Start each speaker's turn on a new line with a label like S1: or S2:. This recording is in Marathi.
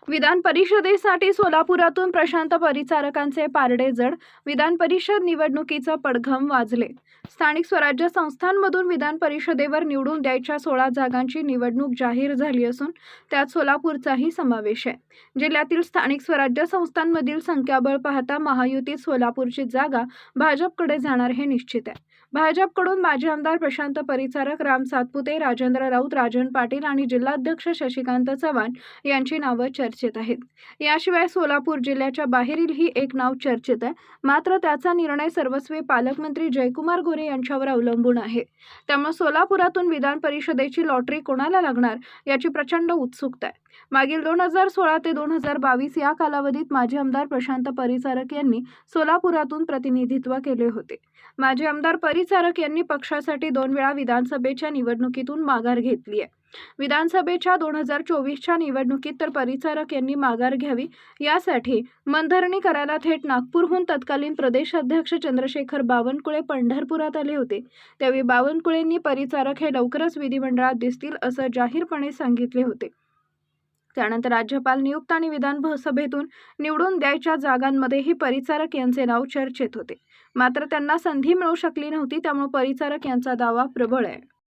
S1: विधान परिषदेसाठी सोलापुरातून प्रशांत परिचारकांचे पारडे जड. विधान परिषद निवडणुकीचं पडघम वाजले. स्थानिक स्वराज्य संस्थांमधून विधान परिषदेवर निवडून द्यायच्या 16 जागांची निवडणूक जाहीर झाली असून त्यात सोलापूरचाही समावेश आहे. जिल्ह्यातील स्थानिक स्वराज्य संस्थांमधील संख्याबळ पाहता महायुतीत सोलापूरची जागा भाजपकडे जाणार हे निश्चित आहे. भाजपकडून माजी आमदार प्रशांत परिचारक, राम सातपुते, राजेंद्र राऊत, राजन पाटील आणि जिल्हाध्यक्ष शशिकांत चव्हाण यांची नावं चर्चेत आहेत. याशिवाय सोलापूर जिल्ह्याच्या बाहेरीलही एक नाव चर्चेत आहे. मात्र त्याचा निर्णय सर्वस्वी पालकमंत्री जयकुमार गोरे यांच्यावर अवलंबून आहे. त्यामुळे सोलापुरातून विधान परिषदेची लॉटरी कोणाला लागणार याची प्रचंड उत्सुकता आहे. मागील 2016 ते 2022 या कालावधीत माजी आमदार प्रशांत परिचारक यांनी सोलापुरातून प्रतिनिधित्व केले होते. माजी आमदार परिचारक यांनी पक्षासाठी 2 वेळा विधानसभेच्या निवडणुकीतून माघार घेतली आहे. विधानसभेच्या 2024च्या निवडणुकीत तर परिचारक यांनी माघार घ्यावी यासाठी मनधरणी करायला थेट नागपूरहून तत्कालीन प्रदेश अध्यक्ष चंद्रशेखर बावनकुळे पंढरपुरात आले होते. त्यावेळी बावनकुळेंनी परिचारक हे लवकरच विधिमंडळात दिसतील असं जाहीरपणे सांगितले होते. त्यानंतर राज्यपाल नियुक्त आणि विधानसभेतून निवडून द्यायच्या जागांमध्येही परिचारक यांचे नाव चर्चेत होते. मात्र त्यांना संधी मिळू शकली नव्हती. त्यामुळे परिचारक यांचा दावा प्रबळ आहे.